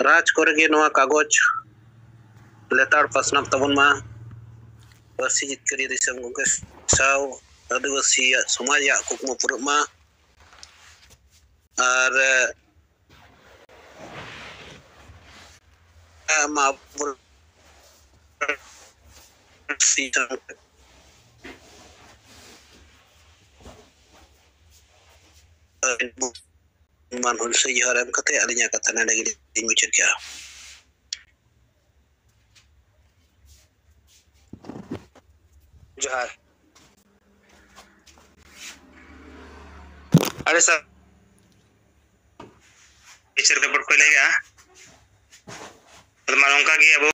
राज कोरेगे नवा कागज लेतार पासनाब तबन मा पार्सी जितकरी दिसम गंके साव आदिवासी समाज कुकमु पुरब मा और मा मान हुलसे जोहार एम कते अलिnya kata nada gidi mucet ya जोहार अरे सर बिचार रिपोर्ट को लेगा तो मालूम का कि अब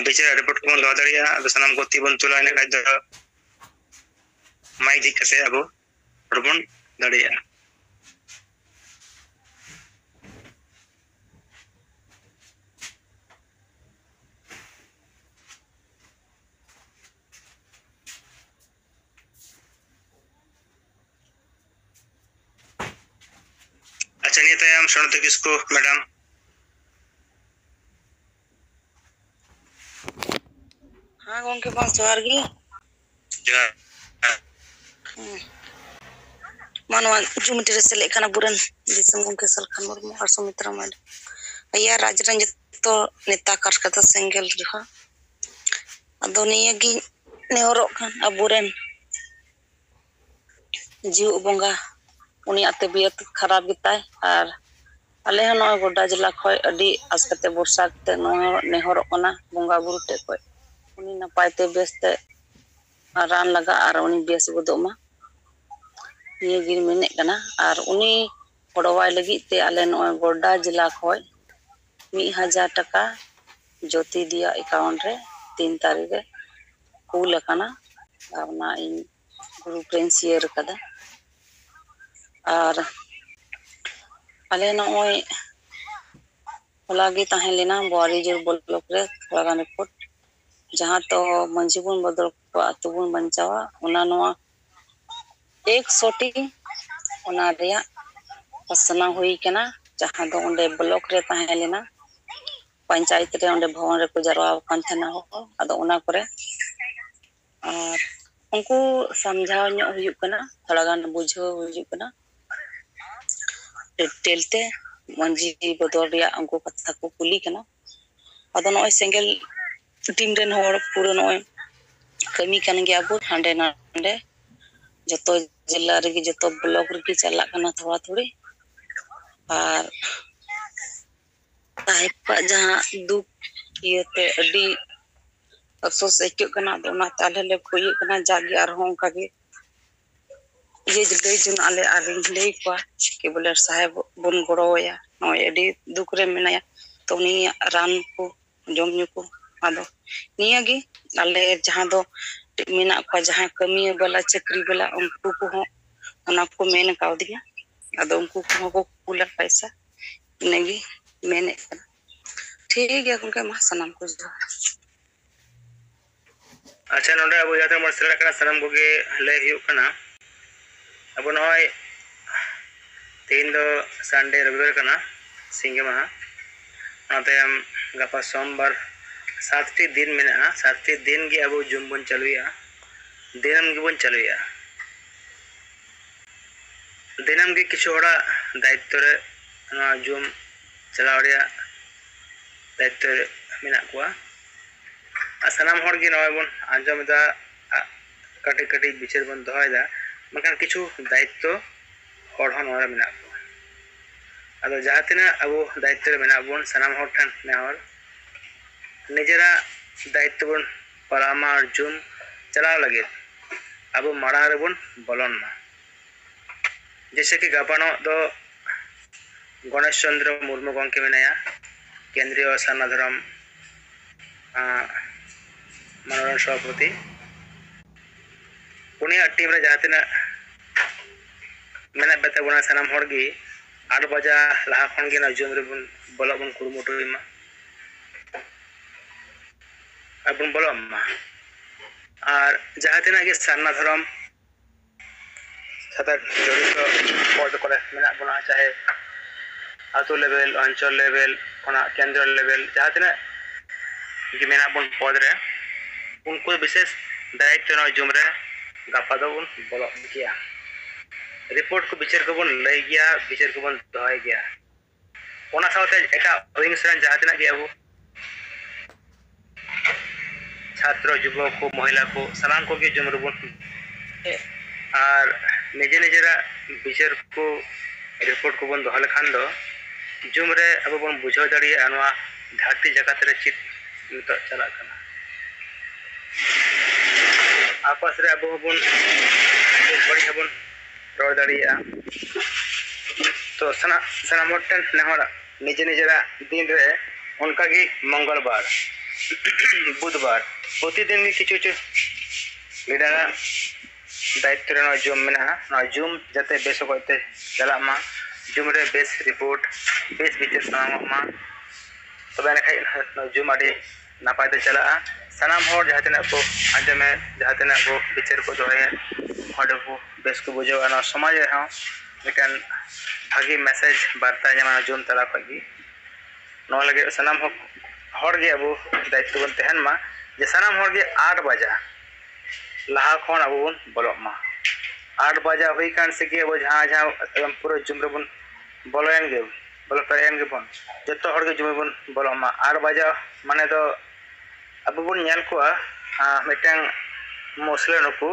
बिचार रिपोर्ट को दो दरिया अब सनम को तीबन तुला ने काज माइक जी कसे अब रबन दरिया अच्छा नहीं तय हम सुनते किसको मैडम हाँ गंके पास जोहार गी जोहार मानवा जुमिटी रे सेले kana buran disam gंके Salkhan Murmu और सुमित्रा मैडम अया राजरंजित तो नेता कारकता सेंगल रहा अदोनिया गी नेहरो kan aburen जीव बंगा उनी तबियत खराब गिताय और आले हन गोड्डा जिला खय अडी आसकते वर्षा ते नेहरो कना बंगा बुरु टे खय उनी नपायते बेसते रान लगा और उनी बेस गोदोमा ये गिर मेने कना और उनी पड़वाय लगी ते आले नो गोड्डा जिला खय 1000 टाका ज्योति दिया अकाउंट रे 3 तारीख रे कूल कना ना इन ग्रुप रे शेयर कदा और आले नय होलागी ताहे लेना बोरीजोर ब्लॉक रे थोड़ा रिपोर्ट जहां तो मंजी बुन बदल को अतु बुन बंचावा उना नवा 100 टी उना रिया पसना हुई कना जहां दो ओंडे ब्लॉक रे ताहे लेना पंचायत रे ओंडे भवन रे को जरवा कान थना हो अदो उना करे और उनको समझाव न्यो हुयु कना थोड़ा गान बुझो हुयु कना टेलते मंजी बदल रिया उनको कथा को कुली कना अदो नय सेंगल टीम रेन होर पूरा नय कमी कन गया बो हांडे नांडे जतो जिला रे जतो ब्लॉक रे चला कना थोड़ा थोड़ी और ताइपा जहां दुख किएते अडी अफसोस एकयो कना दोना ताले ले कोई कना जागी आर हों कागे ये ले जुन आले आर ले को के बोले साहेब बन गड़ोया नय अडी दुख रे मेनाया तो नी रान को जम न्यू को आदो नियागी आले जहां दो मेना को जहां कमी वाला चक्री वाला उनको को उना को मेन काव दिया आदो उनको को कुला पैसा नेगी मेने ठीक है उनका मा सनम को अच्छा नोडे अब जाते मसला कना सनम को के ले हियो कना अब नय तीन दो संडे रविवार कना सिंगे महा नाते हम गपा सोमवार 7टी दिन मेना 7टी दिन गे अब जुम बन चलुया दिनम गे बन चलुया दिनम गे किछु होड़ा दायित्व रे ना जुम चलाव रिया दायित्व मेना कोआ सनाम हर गे नय बन आंजम दा कटे कटे बिचार बन दोहयदा मकान किछु दायित्व हर हन और मेना को अदो जहातिना अब दायित्व रे मेना बन सनाम हर ठन नेहर निजरा दायित्व बन परामा और जुम चलाव लगे अब मारा रे बन बोलन मा जैसे कि गापानो दो गणेश चंद्र मुर्मू गंके मेनाया केंद्रीय सारना धर्म मनोरंजन सभापति उनिया टीम रे जहातिना मेना बेते बना सनाम हरगी 8 बजा लहा खन गे ना जुम रे बन बोला बन कुरुमुटुमा अपन बोलो मा और जहातिना गे सारना धर्म साथ जड़ित पद करे मेना बना चाहे आतु लेवल अंचल लेवल केंद्र लेवल जहाँ तीना कि मेना बन पद रे उनको विशेष दायित्व जुम रे गापा दो बन बोलो गया रिपोर्ट को विचार को बन लय गया विचार को बन दोहय गया ओना साथे एटा विंग्स रन जहाँ तीना कि अब छात्र युवक को महिला को सामान को जुम रे बन और निजे निजेरा विचार को रिपोर्ट को बन दोहले खान दो जुम रे अब बन बुझाव दाड़िया नवा धरती जगत रे चित नित चला कना आपस रे अब बन बड़ी हबन रोड दाड़िया तो सना मोटन नहरा निजे निजेरा दिन रे उनका की मंगलवार बुधवार प्रतिदिन की किछु किछु लीडर दायित्व रे जुम मेना जुम जाते बेस कोते चला मा जुम रे बेस रिपोर्ट बेस विचार सामा मा तबे ना खाई जुम आदि नापाय ते चला सनाम हर जहाँ तना को आंजमे जहाँ तना को विचार को दोहे हर को बेस को बुझो ना समाज रे हां लेकिन भागी मैसेज वार्ता जमा जुम तला खगी न लगे सनाम हर गे अब दायित्व बन तहन मा जे सनाम हर गे 8 बजा लहा खन अब बन बोलो मा 8 बजा हुई कान से के अब जहाँ जहाँ पूरा जुम रे बन बोलोयन गे बोलो पेन गे बन जतो हर गे जुम बन बोलो मा 8 बजा माने तो अब बन नेल को मिटन मुस्लिम को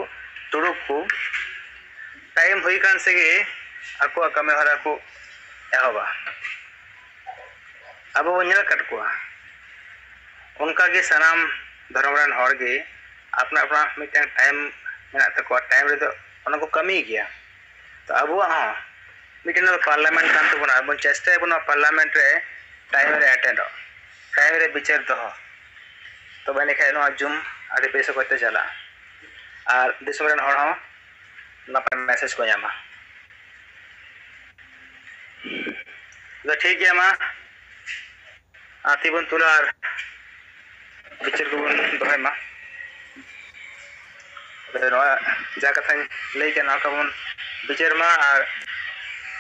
तुड़ुक को टाइम हुई कान से गे आको कमे हरा को एहबा अब वो नेल कट को उनका के सनाम धर्मरान हर गे अपना अपना मिटन टाइम मेना तको टाइम रे तो उनको कमी गया तो अब हां मिटन पार्लियामेंट कान तो बना बन चेष्टा बना पार्लियामेंट रे टाइम रे अटेंड टाइम रे विचार दो तो बने खाय नो जुम आदि बेस कोते चला और दिसम रन हर हो नपा मैसेज को यामा तो ठीक है मा आती बन तुलार विचार को बन दोहे मा जा कथा लई के ना कबन विचार मा और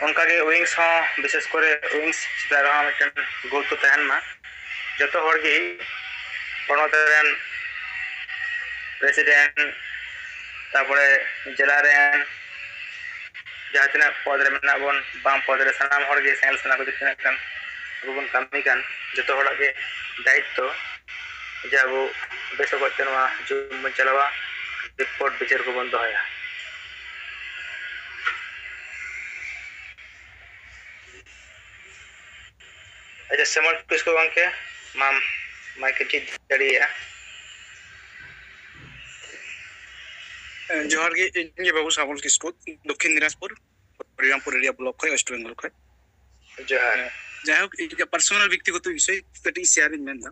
उनका के विंग्स हो विशेष करे विंग्स चितार हो मिटन गुरुत्व तहन मा जतो हर गे पणतरेन प्रेसिडेंट तापरे जिला रेन जहाँ तना पद रे मेना बन बाम पद रे सनाम हर गे सेल सना को जितना कन बन कमी कन जतो हर गे दायित्व जाबो बेसो करतेनवा जुम चलावा रिपोर्ट विचार को बन दोया अच्छा समर किसको बांके माम माइक चित जड़िया जोहार गे इनगे बाबू साबल किसको दक्षिण दिनाजपुर परिरामपुर एरिया ब्लॉक है वेस्ट बंगाल है जोहार যাই হোক এটা পার্সোনাল ব্যক্তিগত বিষয় কটি শেয়ারিং মেনদা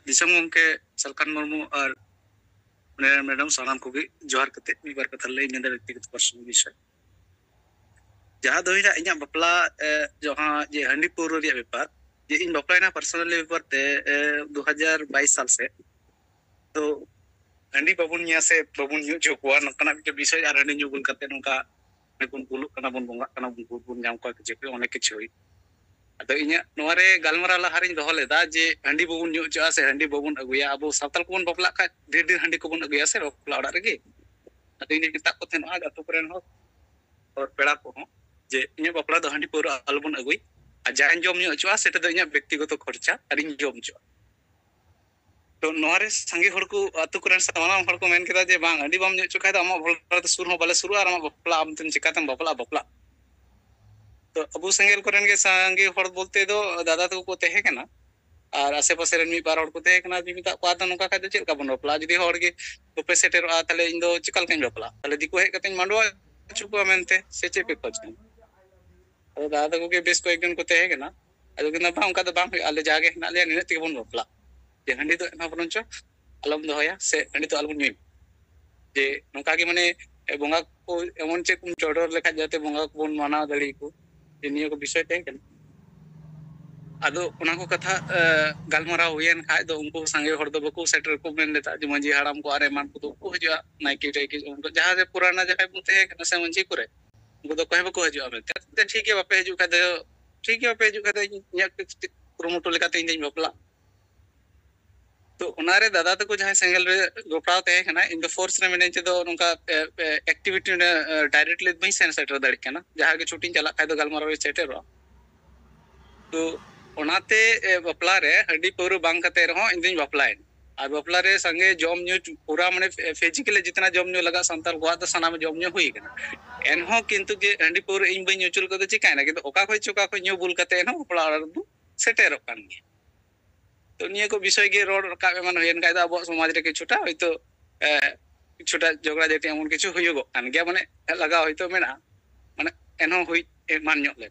দিশম গমকে সলকান মুর্মু আর ম্যাডাম সানাম কোগে জোহার কতে মিবার কথা লই নেদা ব্যক্তিগত পার্সোনাল বিষয় যাহা দইরা ইᱧᱟᱹᱜ বাপলা জহা যে হান্ডি পৌর রিয়া ব্যাপার যে ইন বাপলাইনা পার্সোনাল ব্যাপার তে 2022 साल से तो हांडी बाबुन nya se babun yu jokwa nokana ke বিষয় আর handi nyugul kate nongka nekun pulu kana bon bonga kana bun nyam ko ke jeke onek kichu ado inya noare galmara la harin dohole da je handi babun nyu cha se handi babun aguya abo satal ko bon bapla ka dir dir handi ko bon aguya se bapla oda rege ado ini kita ko ten aga to kren ho और पेड़ा को हो जे इnya bapla do handi pura album agui a jain jom nyu cha seta do inya ব্যক্তিগত খরচা arin jom cha तो नोरे संगे हर को अतु करन सामाम हर को main केदा जे बांग हंडी बम नyu cha खाय दा अमा भोला तो सुर हो बाले सुर और अमा बपला आम तुम चिकातम बपला तो अबू संगेल करेन के संगे हर बोलते दो दादा तो को तहे केना और आसे पासे रे मी बार हर को तहे केना बिमिता को आदा नोका खाय चेल का बन बपला जदी हर के उपे सेटेर आ तले इन दो चिकल केन बपला तले दिको हे कतेन मांडवा चुको मेनते से चे पे खोज और दादा को के बेस को एकदन को तहे केना अदो केना बा उनका तो बांग आले जागे ना ले निने तिक बन बपला जे हंडी तो ना बरंचो अलम दोया से हंडी तो अलम न्यू जे नोका के माने बोंगा को एमन चे कुम चोडर लेखा जाते बोंगा को बन माना दली को नियो को विषय तहे केना आदो उना को कथा गालमरा हुयन खाय दो उनको संगे हर दो बको सेटर को मेन लेता जे मंजी हाराम को आरे मान को तो को हजा नाइकी टाइकी उनको जहां से पुराना जगह बोलते हैं कि से मंजी करे उनको तो कहे बको हजुआ मेते ठीक है बापे हजु खादे ठीक है बापे हजु खादे इया कुरुमुटु लेकाते इन दिन बपला तो उनारे दादा तको जहां सेंगल रे गोपड़ाव तहे कना इन द फोर्स रे मेने चे दो नोका एक्टिविटी ने डायरेक्टली बई सेन सेटर दड़ कना जहां के छुट्टी चला खाय दो गलमारो रे सेटर तो ओनाते बपला रे हड्डी पौर बांग कते रहो इन दिन बपलाय और बपला रे संगे जम न्यू पूरा माने फिजिकली जितना जम न्यू लगा संताल गोवा तो सनाम जम न्यू हुई कना एनहो किंतु जे हड्डी पौर इन बई न्यूचुल कदे चिकाय ना किंतु ओका खोय न्यू बुल कते एनहो बपला रे सेटर कान गे तो निया को विषय के रोड रकाब एमन होयन काय दा अब समाज रे किछुटा होयतो किछुटा झगड़ा जेते एमन किछु हुयुगो कान गया माने लगा होयतो मेना माने एनहो हुई मान ᱧᱚᱜ ले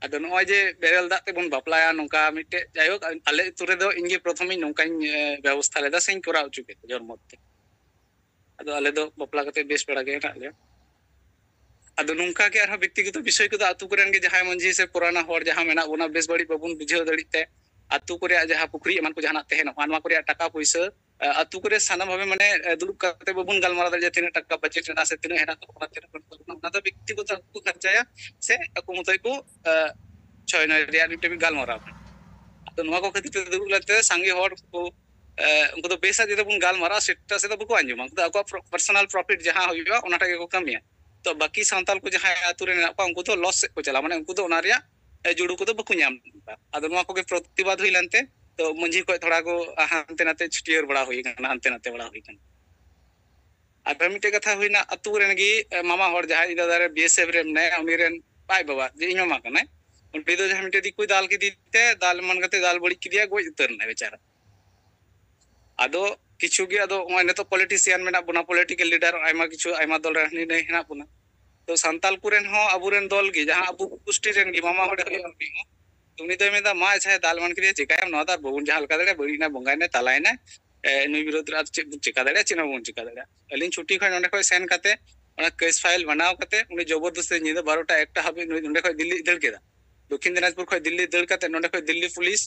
आदो नय जे बेरल दाते बन बापलाया नोंका मिटे जायक आले तुरे दो इंगे प्रथमे नोंकाኝ व्यवस्था लेदा सें कोराव चुके जन्मते आदो आले दो बापला कते बेस पेड़ा गे नाले आदो नोंका के आरो व्यक्तिगत विषय को आतु करेन गे जहाय मंझी से पुराना होर जहां मेना ओना बेस बड़ी बाबुन बुझाव दड़िते आतु को जहां पुखरी एमान को जहां तहन मानवा को टाका पैसा आतु को साना भावे माने दुरुब करते बबुन गलमारा दे तीन टाका बजट ना से तीन हेना तो ना तो व्यक्तिगत को खर्चाया से अको मतय को छय न रिया मिटे भी गलमारा तो नवा को खातिर दुरुब लते संगे होर को उनको तो बेसा जे बबुन गलमारा सेटा से तो बको अंजुमा तो अको पर्सनल प्रॉफिट जहां होइबा ओनाटा के को कमिया तो बाकी सांताल को जहां आतु रे ना उनको तो लॉस से को चला माने उनको तो ओना रिया जुड़ू को तो बको नाम आदो नवा को के प्रतिवाद हुई लनते तो मंझी को थोड़ा को हानते नाते छुटियर बड़ा हुई कना हानते नाते बड़ा हुई कना आर मिटे कथा हुईना अतु रेन गी मामा होर जहां दादा रे बीएसएफ रे ने उनी रेन पाई बाबा जे इनो मा कना उनपे तो जहां मिटे दी कोई दाल की दीते दाल मन कते दाल बड़ी किदिया गोय उतर ना बेचारा आदो किछु गे आदो ओने तो पॉलिटिशियन मेना बुना पॉलिटिकल लीडर आयमा किछु आयमा दल रे ने हेना बुना तो संताल कुरेन हो अबुरेन दल गी जहां अबु पुष्टि रेन गी मामा होडे होई तुमनी तो मेदा मा छाय दाल मन के चिकायम न दार बबुन जहां लका दड़े बड़ी ना बंगाय ने तलाय ने नुई विरोध रा चिका दड़े चिना बबुन चिका दड़े अलिन छुट्टी खय नने खय सेन काते ओना केस फाइल बनाव काते उनी जबरदस्ती निदा 12टा एकटा हाबे नुई नने खय दिल्ली दड़ केदा दक्षिण दिनाजपुर खय दिल्ली दड़ काते नने खय दिल्ली पुलिस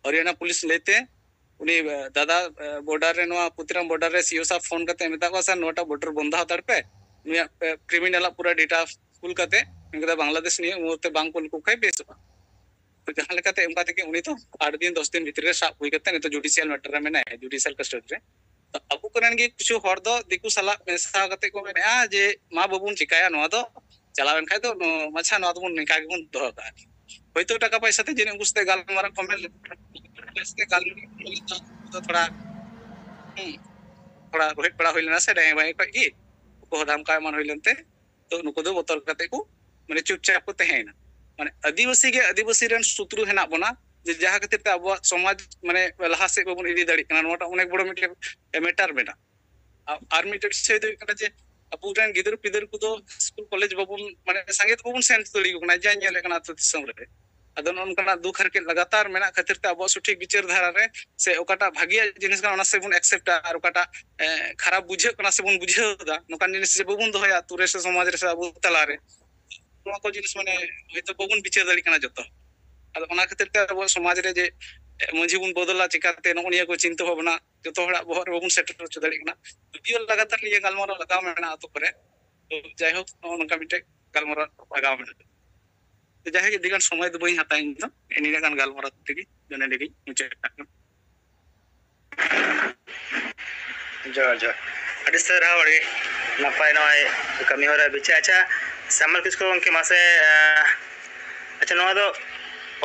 हरियाणा पुलिस लेते उनी दादा बॉर्डर रे नवा पुतिराम बॉर्डर रे सीओ सा फोन काते मेता को सर नोटा बॉर्डर बंद हातार पे नुया क्रिमिनल पूरा डेटा फुल काते इनका बांग्लादेश निये मोते बांग पुल को खय बेसबा तो जहां लेकाते एमका तके उनी तो 8 दिन 10 दिन भीतर साब हुई करते ने तो जुडिशियल मैटर रे मेना है जुडिशियल कस्टडी रे तो अबु करन गे कुछ हर दो दिकु साला मेसा करते को मेना जे मा बबुन चिकाया नवा दो चलावेन खाय तो माछा नवा दबुन निका के बुन दो का होयतो टाका पैसा ते जेने गुस्ते गाल मारा कमेल इसके गाल तो थोड़ा रोहित पड़ा होइलना से डे भाई को को दाम का मन होइलनते तो नुको दो बोतल करते को माने चुपचाप को तहेना माने आदिवासी रन सुत्रु हेना बना जे जहां खातिर ते अब समाज माने लहा से बबुन इदी दाड़ी कना नोटा अनेक बड़ो मिटे मैटर बेना आर मिटे से दो कना जे अबु रन गिदर पिदर को तो स्कूल कॉलेज बबुन माने संगीत बबुन सेंस तोड़ी कना जा नेले कना तो दिसम रे अदो नोनकना दुख हर के लगातार मेना खातिर ते अब सठिक विचार धारा रे से ओकाटा भागिया जिनिस कना से बुन एक्सेप्ट आर ओकाटा खराब बुझे कना से बुन बुझेदा नोकान जिनिस से बबुन दोया तुरे से समाज रे से अबु तला रे नोआ को जिनिस माने होयतो बबुन विचार दाड़ी कना जतो अदो ओना खातिर ते अब समाज रे जे मंझी बुन बदला चिकाते नोनिया को चिंता भावना जतो हड़ा बहर बबुन सेटर छ दाड़ी कना वीडियो लगातार लिए गालमारा लगाव मेना आतो करे तो जाय हो नोनका मिटे गालमारा लगाव मेना तो जाहे के दिगन समय तो बई हता इन तो एनी गान गालमारा तेगी जने देगी मुचे जो अडी सर हावड़ी नपाय नय कमी हो रहा बिचे अच्छा सामल किसको उनके मासे अच्छा नवा दो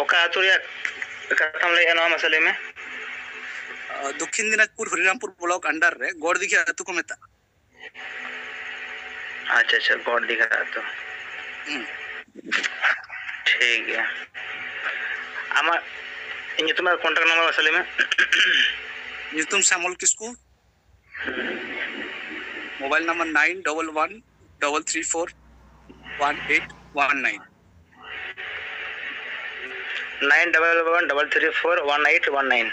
ओका आतुरिया कथम ले नवा मसले में दक्षिण दिनाजपुर हरिरामपुर ब्लॉक अंडर रे गोड़ दिखा अतु को मेता अच्छा गोड़ दिखा तो ठीक है आमा इन तुम्हारा कॉन्टैक्ट नंबर मसले में तुम श्यामल किसको मोबाइल नंबर 9113341819 9113341819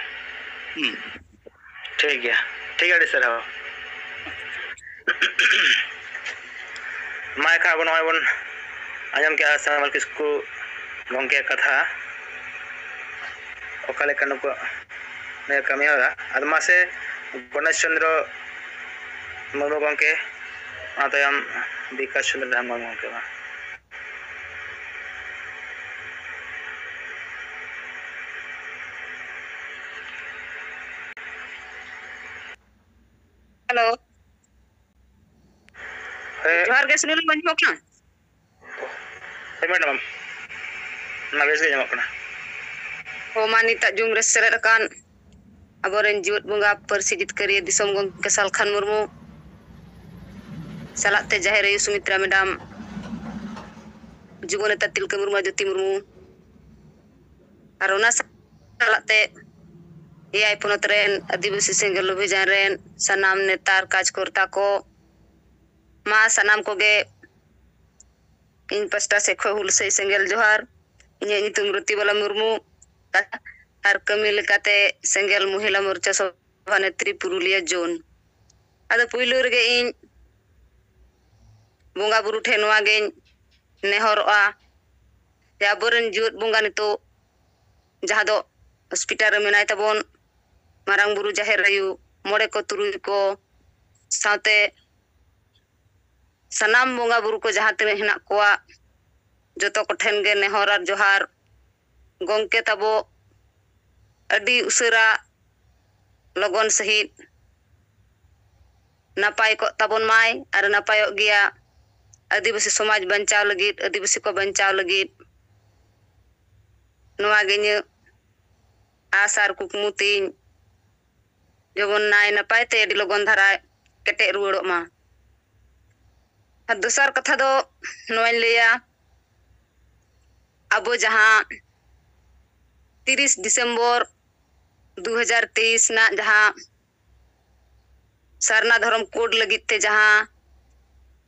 ठीक है सर मैं का बन आजम क्या सामल किसको गंके कथा ओकाले कनु को ने कमी होरा आदमा से गणेश चंद्र मुर्मू गंके आतयम विकास चंद्र हेम्ब्रम गंके मा हेलो हे जोहार गे सुनील मंजू अपना हे मैडम ना बेस गे जमा कना हो मानी जुम रे सेरेद अकान अबोरेन जीवत बंगा परसी जितकरी दिसम गंके सालखान मुर्मू सलाते जाहेर आयु सुमित्रा मैडम जुगनेता तिलका मुर्मू ज्योति मुर्मू और ओना सलाते एआई पोनत रेन आदिवासी सेंगल अभियान रेन सनाम नेतार कार्यकर्ता को मा सनाम कोगे इन पस्टा से खो हुलसे सेंगल जोहार इन्हें नितुम रुतिबाला मुर्मू और कमी लेकाते सेंगल महिला मोर्चा सभा नेत्री पुरुलिया जोन आदो पुइलु रेगे इन बोंगा बुरु ठे नोआ गे नेहरआ जे आबोरेन जीवत बोंगा नितो जहाँ दो हॉस्पिटल रे मेनाय तबोन मारांग बुरु जाहेर आयु मोड़े को तुरुई को साथे सनाम बोंगा बुरु को जहाँ तने हिना कोआ जतो को ठेन गे नेहर आर जोहार गंके तबो अडी उसरा लगन सहित नापाय को तबोन माय और नापायो गिया आदिवासी समाज बंचाव लगित आदिवासी को बंचाव लगित नोआ गेन्य आसार कुकमु तीन जबन नाय नापाय ते अडी लगन धारा केटे रुवाड़ो मा दूसर कथा दो नोन लिया अब जहाँ 30 दिसंबर 2023 ना जहाँ सरना धर्म कोड लगित ते जहाँ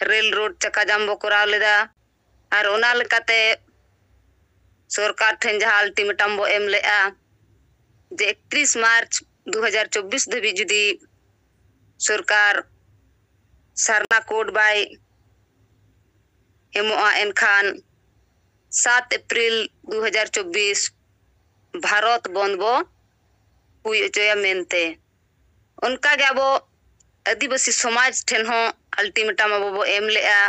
रेल रोड चक्का जाम बो कराव लेदा और ओना लेकाते सरकार ठेन जहाँ अल्टीमेटम बो एम लेआ जे 31 मार्च 2024 धबी जुदी सरकार सरना कोड बाय एमोआ एनखान 7 अप्रैल 2024 भारत बंद बो हुई अचोया मेनते उनका गे अब आदिवासी समाज ठेन हो अल्टीमेटम अब बो एम लेआ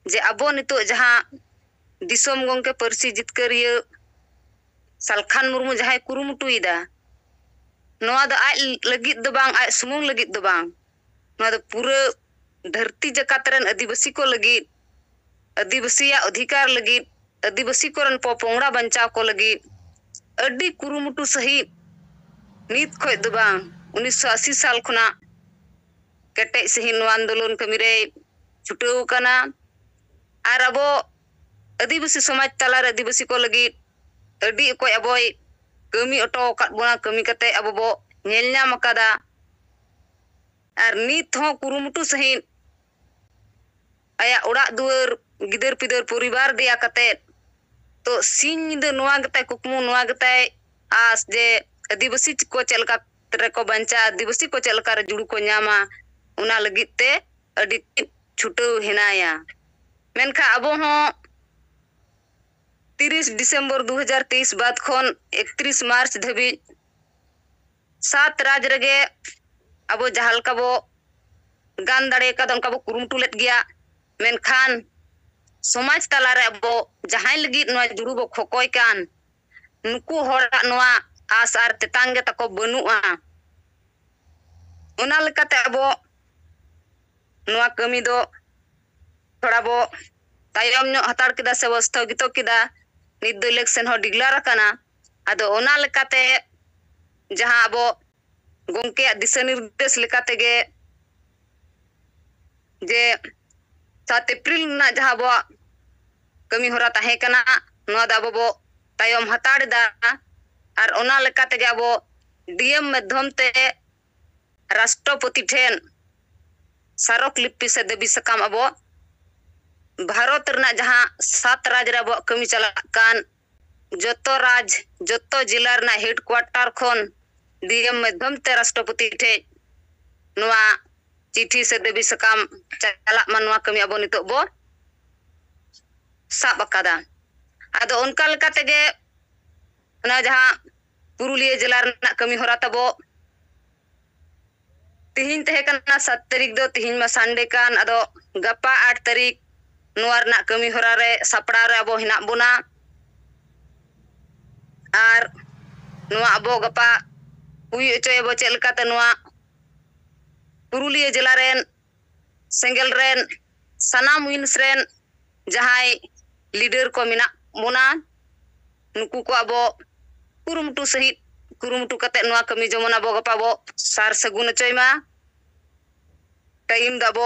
जे अब नितो जहाँ दिसोम गंके परसी जितकरिया सालखान मुर्मू जहाँ कुरुमुटुईदा नोआ दो आज लगित दो बांग आज सुमुंग लगित दो बांग नोआ दो पूरे धरती जकात रेन आदिवासी को लगित आदिवासी अधिकार लगित आदिवासी को रन पोपोंगड़ा बंचाव को लगित अड्डी कुरुमुटु सहित नीत खोज दो बांग 1980 साल खुना केटे सही नो आंदोलन कमिरे छुटेव कना और अब आदिवासी समाज तलार आदिवासी को लगित अड्डी अकोय अबोय कमी अटो काट बोना कमी कते अब बो नेल नाम अकादा और नीत हो कुरुमुटु सहित आया उड़ा दुआर गिदर पिदर परिवार दिया कते तो सिंह दे नोआ गताय कुकमु नोआ गताय आस जे आदिवासी को चलका तरे को बंचा आदिवासी को चलका रे जुड़ू को न्यामा उना लगित ते अडी छुटो हिनाया मेनखा अब हो 30 दिसंबर 2023 बाद खन 31 मार्च धबी 7 राज रगे अब जहाल का बो गान दाड़े का दंका बो कुरुमटू लेत गया मेनखान समाज तलारे अब जहां लगित नोआ जुड़ू बो खोकोय कान नुकु होड़ा नोआ आस आर तेतांगे तको बनुआ उना लेकाते अब नोआ कमी दो थोड़ा बो तायम नो हताड़ किदा से स्थगित किदा नित दो इलेक्शन हो डिक्लेयर कना आदो ओना लेकाते जहां अब गंके दिशा निर्देश लेकाते गे जे 7 अप्रैल ना जहां बो कमी होरा ताहे कना नोआ दा बो तायम हताड़ दा और ओना लेकाते गे अब डीएम माध्यम ते राष्ट्रपति ठेन सारक लिपि से देवी सकाम अब भारत रना जहाँ 7 राज रे अब कमी चला कान जतो राज जतो जिला रना हेडक्वार्टर खन डीएम माध्यम ते राष्ट्रपति ठे नोआ चिठी से देवी सकाम चला मनवा कमी अब नितो बो साब अकादा आदो उनका लेकाते गे ना जहाँ पुरुलिया जिला रना कमी होरा तबो तिहिन तहे कना 7 तारीख दो तिहिन मा संडे कान आदो gapa 8 tarik ᱱᱚᱣᱟ ᱨᱮᱱᱟᱜ ᱠᱟᱹᱢᱤ ᱦᱚᱨᱟ ᱨᱮ ᱥᱟᱯᱲᱟᱣ ᱨᱮ ᱟᱵᱚ ᱦᱮᱱᱟᱜ ᱵᱚᱱᱟ ᱟᱨ ᱱᱚᱣᱟ ᱟᱵᱚ ᱜᱟᱯᱟ ᱦᱩᱭ ᱦᱚᱪᱚᱭᱟᱵᱚ ᱪᱮᱫ ᱞᱮᱠᱟᱛᱮ ᱱᱚᱣᱟ ᱯᱩᱨᱩᱞᱤᱭᱟᱹ ᱡᱮᱞᱟ ᱨᱮᱱ ᱥᱮᱸᱜᱮᱞ ᱨᱮᱱ ᱥᱟᱱᱟᱢ ᱩᱭᱤᱱᱥ ᱨᱮᱱ ᱡᱟᱦᱟᱸᱭ ᱞᱤᱰᱟᱨ ko ᱢᱮᱱᱟᱜ ᱵᱚᱱᱟ ᱱᱩᱠᱩ ko ᱟᱵᱚ ᱠᱩᱨᱩᱢᱩᱴᱩ ᱥᱟᱹᱦᱤᱡ ᱠᱩᱨᱩᱢᱩᱴᱩ ᱠᱟᱛᱮ ᱱᱚᱣᱟ ᱠᱟᱹᱢᱤ ᱡᱮᱢᱚᱱ ᱟᱵᱚ ᱜᱟᱯᱟ ᱵᱚ ᱥᱟᱨ ᱥᱟᱹᱜᱩᱱ ᱦᱚᱪᱚᱭ ᱢᱟ ᱴᱟᱭᱤᱢ ᱫᱚ ᱟᱵᱚ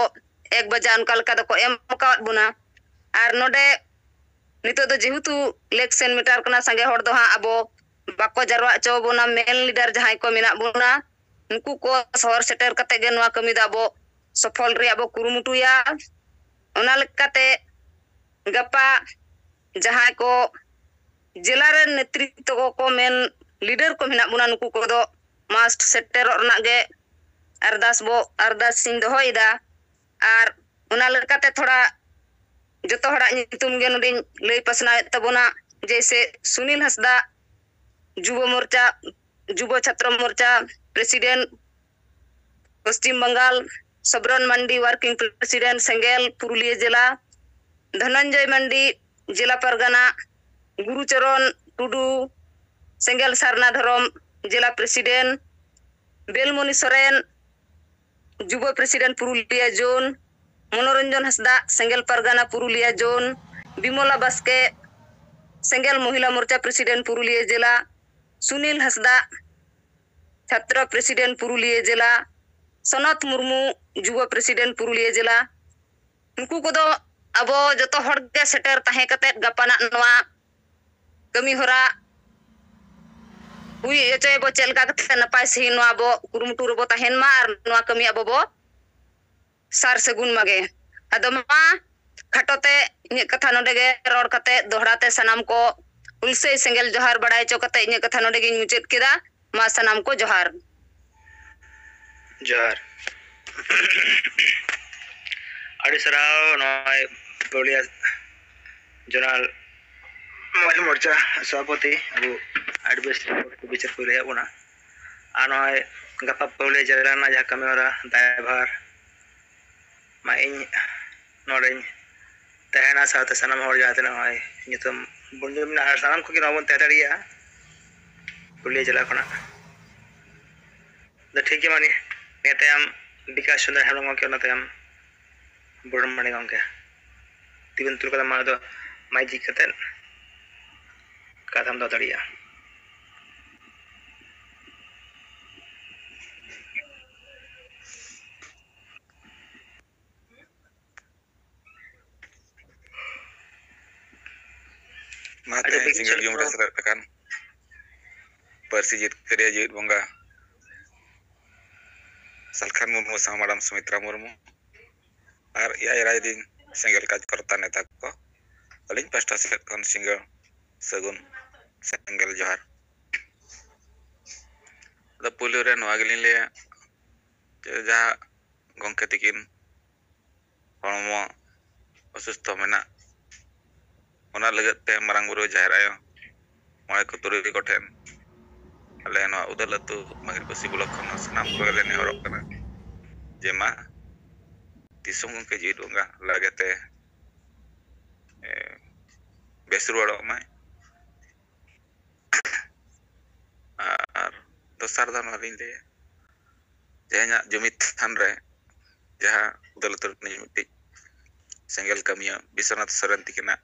1 ᱵᱟᱡᱟ ᱚᱱᱠᱟ ᱞᱮᱠᱟ ᱫᱚᱠᱚ ᱮᱢ ᱟᱠᱟᱣᱟᱫ ᱵᱚᱱᱟ ᱟᱨ ᱱᱚᱰᱮ ᱱᱤᱛᱚᱜ ᱫᱚ ᱡᱮᱦᱮᱛᱩ ᱤᱞᱮᱠᱥᱚᱱ ᱢᱤᱴᱟᱨ ᱠᱟᱱᱟ ᱥᱟᱸᱜᱮ ᱦᱚᱲ ᱫᱚ ᱦᱟᱸᱜ ᱟᱵᱚ ᱵᱟᱠᱚ ᱡᱟᱨᱣᱟ ᱦᱚᱪᱚ ᱵᱚᱱᱟ ᱢᱮᱱ ᱞᱤᱰᱟᱨ ᱡᱟᱦᱟᱸᱭ ᱠᱚ ᱢᱮᱱᱟᱜ ᱵᱚᱱᱟ ᱩᱱᱠᱩ ᱠᱚ ᱥᱚᱦᱚᱨ ᱥᱮᱴᱮᱨ ᱠᱟᱛᱮ ᱜᱮ ᱱᱚᱣᱟ ᱠᱟᱹᱢᱤ ᱫᱚ ᱟᱵᱚ ᱥᱚᱯᱷᱚᱞ ᱨᱮᱭᱟᱜ ᱵᱚ ᱠᱩᱨᱩᱢᱩᱴᱩᱭᱟ ᱚᱱᱟ ᱞᱮᱠᱟᱛᱮ ᱜᱟᱯᱟ ᱡᱟᱦᱟᱸᱭ ko ᱡᱮᱞᱟ ᱨᱮᱱ ᱱᱮᱛᱨᱤᱛᱛᱚ ko ᱢᱮᱱ ᱞᱤᱰᱟᱨ ko ᱢᱮᱱᱟᱜ ᱵᱚᱱᱟ ᱱᱩᱠᱩ ᱠᱚᱫᱚ ᱢᱟᱥᱴ ᱥᱮᱴᱮᱨᱚᱜ ᱨᱮᱱᱟᱜ ᱜᱮ ᱟᱨᱫᱟᱥᱤᱧ ᱫᱚᱦᱚᱭᱮᱫᱟ ᱟᱨ ᱚᱱᱟ ᱞᱮᱠᱟᱛᱮ ᱛᱷᱚᱲᱟ ᱡᱚᱛᱚ ᱦᱚᱲᱟᱜ ᱧᱩᱛᱩᱢ ᱜᱮ ᱱᱚᱰᱮᱧ ᱞᱟᱹᱭ ᱯᱟᱥᱱᱟᱣᱮᱫ ᱛᱟᱵᱚᱱᱟ ᱡᱮᱭᱥᱮ ᱥᱩᱱᱤᱞ ᱦᱟᱸᱥᱫᱟ যুব ছাত্র মোর্চা প্রেসিডেন্ট পশ্চিম বাঙ্গাল সবরন মান্ডি ওয়ার্কিং প্রেসিডেন্ট সেঙ্গেল পুরুলিয়া জেলা ধনঞ্জয় মান্ডি জেলা পারগানা গুরুচরণ টুডু সেঙ্গেল সারনা ধরম জেলা প্রেসিডেন্ট বেলমণি সরেন যুব প্রেসিডেন্ট পুরুলিয়া জোন মনোরঞ্জন হাসদা সেঙ্গেল পারগানা পুরুলিয়া জোন বিমলা বাস্কে সেঙ্গেল মহিলা মোর্চা প্রেসিডেন্ট পুরুলিয়া জেলা সুনীল হাসদা ছাত্র প্রেসিডেন্ট পুরুলিয়া জেলা সনত মুর্মু যুব প্রেসিডেন্ট পুরুলিয়া জেলা ᱩᱱᱠᱩ ᱠᱚᱫᱚ ᱟᱵᱚ ᱡᱚᱛᱚ ᱦᱚᱲ ᱜᱮ ᱥᱮᱴᱮᱨ ᱛᱟᱦᱮᱸ ᱠᱟᱛᱮ ᱜᱟᱯᱟᱱᱟᱜ ᱱᱚᱣᱟ ᱠᱟᱹᱢᱤ ᱦᱚᱨᱟ ᱦᱩᱭ ᱦᱚᱪᱚᱭᱟᱵᱚ ᱪᱮᱫ ᱞᱮᱠᱟ ᱠᱟᱛᱮ ᱱᱟᱯᱟᱭ ᱥᱟᱺᱦᱤᱡ ᱱᱚᱣᱟ ᱟᱵᱚ ᱠᱩᱨᱩᱢᱩᱴᱩ ᱨᱮᱵᱚ ᱛᱟᱦᱮᱱ ᱢᱟ ᱟᱨ ᱱᱚᱣᱟ ᱠᱟᱹᱢᱤ ᱟᱵᱚ ᱵᱚ ᱥᱟᱨ ᱥᱟᱹᱜᱩᱱ ᱢᱟᱜᱮ ᱟᱫᱚ ᱢᱟ ᱠᱷᱟᱴᱚᱛᱮ ᱤᱧᱟᱹᱜ ᱠᱟᱛᱷᱟ ᱱᱚᱰᱮ ᱜᱮ ᱨᱚᱲ ᱠᱟᱛᱮ ᱫᱚᱦᱲᱟ ᱛᱮ ᱥᱟᱱᱟᱢ ᱠᱚ ᱩᱞᱥᱟᱹᱭ ᱥᱮᱸᱜᱮᱞ ᱡᱚᱦᱟᱨ ᱵᱟᱲᱟᱭ ᱦᱚᱪᱚ ᱠᱟᱛᱮ ᱤᱧᱟᱹᱜ ᱠᱟᱛᱷᱟ ᱱᱚᱰᱮ ᱜᱤᱧ ᱢᱩᱪᱟᱹᱫ ᱠᱮᱫᱟ ᱢᱟ ᱥᱟᱱᱟᱢ ᱠᱚ ᱡᱚᱦᱟᱨ ᱡᱚᱦᱟᱨ ᱟᱹᱰᱤ ᱥᱟᱨᱦᱟᱣ ᱱᱚᱜᱼᱚᱭ ᱯᱩᱨᱩᱞᱤᱭᱟᱹ ᱡᱚᱱᱟᱞ ᱢᱚᱦᱤᱞᱟ ᱢᱳᱨᱪᱟ ᱥᱚভাপতি ᱟᱵᱚ ᱟᱹᱰᱤ ᱵᱮᱥ ᱵᱤᱪᱟᱹᱨ ᱠᱚ ᱞᱟᱹᱭᱟᱫ ᱵᱚᱱᱟ ᱟᱨ ᱱᱚᱜᱼᱚᱭ ᱜᱟᱯᱟ ᱯᱩᱨᱩᱞᱤᱭᱟᱹ ᱡᱮᱞᱟ ᱨᱮᱱᱟᱜ ᱡᱟᱦᱟᱸ ᱠᱟᱹᱢᱤ ᱦᱚᱨᱟ ᱫᱟᱭᱵᱷᱟᱨ ᱢᱟ ᱤᱧ ᱱᱚᱰᱮᱧ ᱛᱟᱦᱮᱱᱟ ᱥᱟᱶᱛᱮ ᱥᱟᱱᱟᱢ ᱦᱚᱲ ᱡᱟᱦᱟᱸ ᱛᱤᱱᱟᱹᱜ ᱱᱚᱜᱼᱚᱭ ᱧᱩᱛᱩᱢ ᱵᱚᱱ ᱡᱚᱢᱱᱟ ᱟᱨ ᱥᱟᱱᱟᱢ ᱠᱚᱜᱮ ᱱᱚᱣᱟ ᱵᱚᱱ ᱛᱟᱦᱮᱸ ᱫᱟᱲᱮᱭᱟᱜᱼᱟ ᱯᱩᱨᱩᱞᱤᱭᱟᱹ ᱡᱮᱞᱟ ᱠᱷᱚᱱᱟᱜ ᱫᱚ ᱴᱷᱤᱠ ᱜᱮ ᱢᱟᱱᱮ ᱱᱤᱭᱟᱹ ᱛᱟᱭᱚᱢ ᱵᱤᱠᱟᱥ ᱪᱚᱱᱫᱨᱚ ᱦᱮᱢᱵᱨᱚᱢ ᱜᱚᱢᱠᱮ ᱚᱱᱟ ᱛᱟᱭᱚᱢ ᱵᱚᱲᱚᱢᱢᱟᱱᱤ ᱜᱚᱢᱠᱮ ᱛᱤᱵᱤᱱ ᱛᱩᱞ ᱠᱟᱛᱮ ᱢᱟ ᱫᱚ ᱢᱟᱭᱡᱤᱠ ᱠᱟᱛᱮ ᱠᱟᱛᱷᱟᱢ ᱫᱚᱦᱚ ᱫᱟᱲᱮᱭᱟᱜᱼᱟ Mate single jumlah seratakan persijit kerja jit bangga Salkan Murmu sama Madam Sumitra Murmu ar ya riding single kaj kortan eta ko paling pasta set kon single segun single johar da pulure no aglin le ja gongke tikin hormo asusto mena ona lagat te marang buru jahir ayo moy ko turi ko ten ale no udalatu magir basi bulak kono sanam ko le ne horok kana jema tisung ke jidunga lagate besru aro mai ar dosar dan warin de jahanya jumit hanre jaha udalatu ni miti single kamia bisanath saranti kena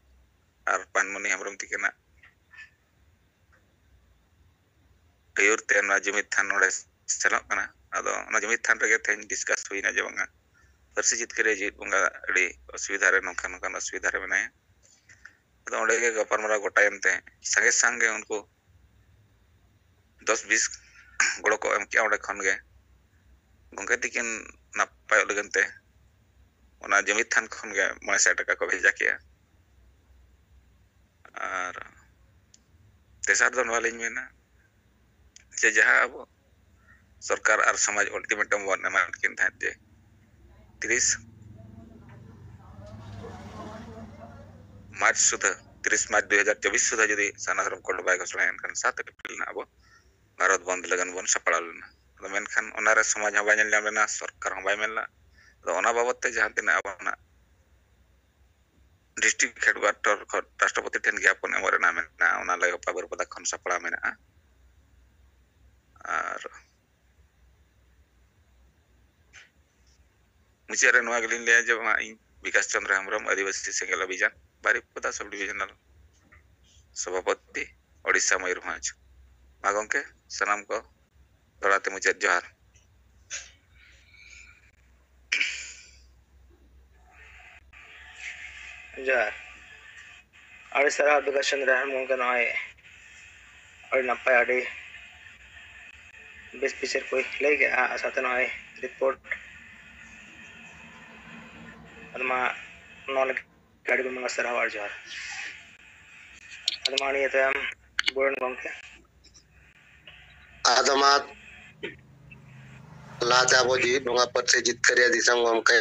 ar panmuni hamrom tikena ayur te na jumit than nore selok kana ado na jumit than rege ten discuss huina je banga persijit kere jit bunga adi asubidha re nongkan asubidha re menaya ado onde ge gaparmara gotayam te sange unko 10-20 golo ko em kya onde khon ge gongke tikin napay legante ona jumit than khon ge 900 taka ko bheja kiya আর তেসার জন ওয়ালিং মেনা যে যাহা আবো সরকার আর সমাজ ultimatum বন এমান কিন থাক যে 30 March সুদ্ধা 30 March 2024 সুদ্ধা যদি সানাধরম code by ঘোষণা এনখান 7 এপ্রিল না আবো ভারত বন্ধ লাগান বন সাপড়াল না মেনখান ওনারে সমাজ হবাই নেল না সরকার হবাই মেলনা তো ওনা বাবদতে যাহা তিনা আবনা डिस्ट्रिक्ट हेडक्वार्टर राष्ट्रपति ठेन ज्ञापन एम रेना मेना ओना लगे पागरपदा खन सापड़ा मेना और मुझे रे नोआ गलिन ले जब इन विकास चंद्र हेम्ब्रम आदिवासी सेंगेल अभियान बारिपदा सब डिविजनल सभापति ओडिशा मयूरभंज मा गंके सनाम को दौड़ाते मुझे जोहार जोहार अड़ी सारा विकास चंद्र हेम्ब्रम के नॉय अड़ी नपाय अड़ी बेस पिक्चर कोई ले गया साथ नॉय रिपोर्ट अदमा नॉल गाड़ी में मस्त रहा जोहार अदमा नहीं तो हम बोलन गंके आदमा लाते अबो जी डोंगा पर से जीत करिया दिसम गमके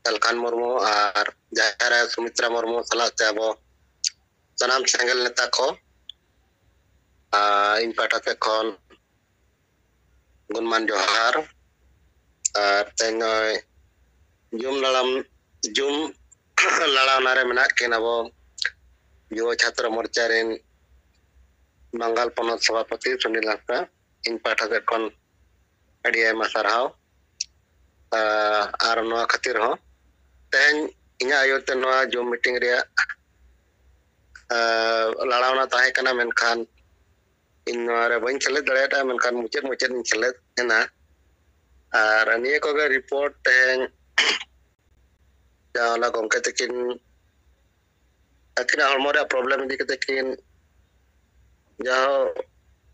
अलखान मुर्मू और जायरा सुमित्रा मुर्मू सलाते अबो सनाम सेंगेल नेता को इन पाटा के कौन गुणमान जोहार और तेंगोय जुम लड़ाव नारे मेना के नबो युवा छात्र मोर्चा रेन बंगाल पनत सभापति सुनील हांसदा इन पाठा के कौन अड़ी आयमा सारहाव और नोआ खातिर हो तेन इना आयोते नोआ जूम मीटिंग रिया लड़ावना ताहे कना मेनखान इन नोआ रे बइन चले दड़ेटा मेनखान मुचेद इन चले एना और निये कोगे रिपोर्ट तेन जाना गंके तकिन अकिना हरमोरे प्रॉब्लम इदी कते किन जाहो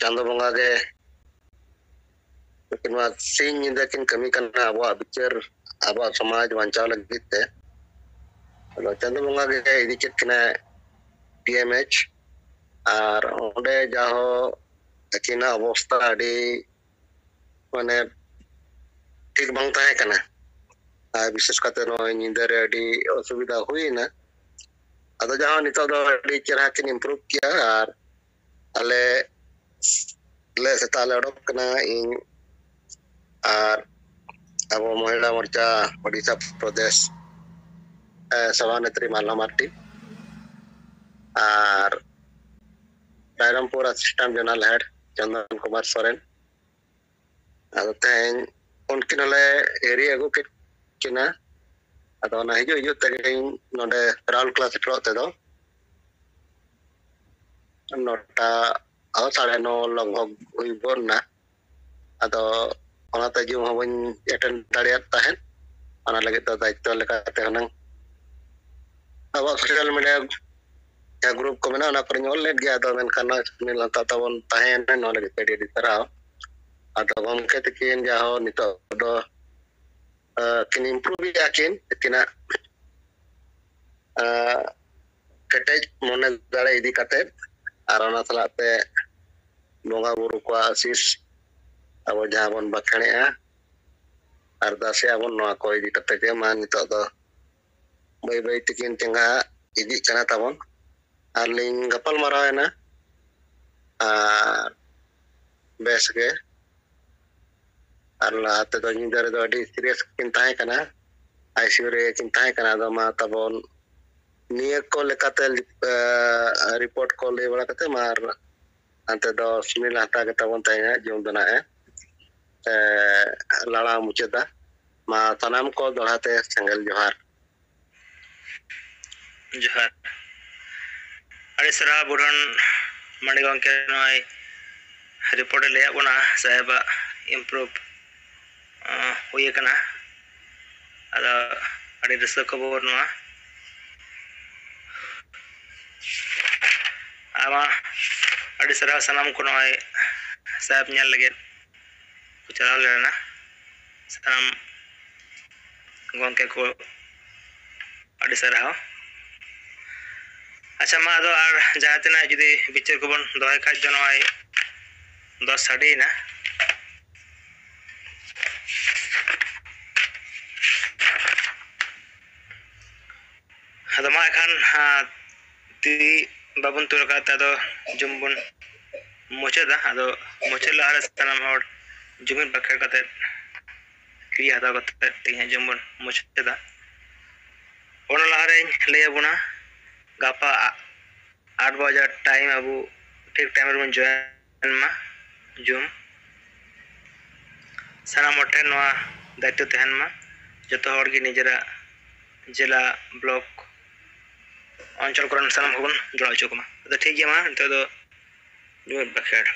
चांदो बंगा के लेकिन वा सिंह निंदा किन कमी करना अब बिचार अब समाज वंचाव लगित है चांदो बंगा के इदी कितना पीएमएच और ओंडे जाहो अकिना अवस्था अड़ी माने ठीक बंग ताहे कना विशेष करते निंदे अड़ी असुविधा हुई ना अदो जहाँ नितो दो अड़ी चेहरा किन इम्प्रूव किया और अले ले सेताले ओडोक कना इन और अब महिला मोर्चा ओडिशा प्रदेश सभानेत्री माला मार्टी और रायरमपुर assistant general head Chandan Kumar Soren अदो तेन उनकिन ले एरी अगु किना अदो ना हिजु तगे नोडे राउंड क्लास ट्रोते दो नोटा 9:30 लगभग हुई बोलना अदो ओनाते जो हबन अटेंड दाड़ियात ताहेन ओना लगे तो दायित्व लेकाते हनंग अब सोशल मीडिया या ग्रुप को मेना ओना पर ऑल लेट गया तो मेनखान सुनील हांसदा तबन ताहेन नो लगे पेडी दितराव अदो गमके तकिन जाहो नितो दो किन इम्प्रूव याकिन किना केटेज मोने दाड़े इदी काते और ओना सलाते बोंगा बुरु को आशीष अब जहाँ बन बखाने अरदासे अब नोआ को इदी कते के मा नितो दो बै बै तकिन चंगा इदी कना तबन और लिंग गपल मारावेना बेस के और लाते दो निदर दो अडी सीरियस किन ताहे कना आईसीयू रे किन ताहे कना दो मा तबन निये को लेकाते रिपोर्ट को ले बड़ा कते मार अंते दो सुनील हांसदा के तबन ताहे जोम दना लड़ा मुचेदा मा तनाम को दोड़ाते संगल जोहार जोहार अड़ी सरा बुढ़न मंडी गंके नॉय रिपोर्ट ले बना साहेबा इम्प्रूव हुई कना अदा अड़ी रस्का खबर नोआ आमा अड़ी सरा सनाम को नॉय साहेब ᱧᱮᱞ लगे चलाव लेना सनाम गंके को अड़ी सरा अच्छा मा दो और जहां जुदी बिचार को बन दोहे खाज जो नॉय 10 साड़ी ना अदमा खान ती बाबुन तुरकाता दो जुम्बुन मुचेदा अदो मुचे लहार सनाम हर जुमिन बखेर कते क्रिया हता कते तिहे जुम्बुन मुचेदा ona lahareñ lay abuna gapa 8 bajar time abu ठीक time rebon join ma jum sanam hor ठेन नोआ दायित्व तहन मा जतो हर गे निजेरा जिला ब्लॉक अंचल करन सानाम होबन जोड़ा चुकमा तो ठीक गया मा तो बाखेड़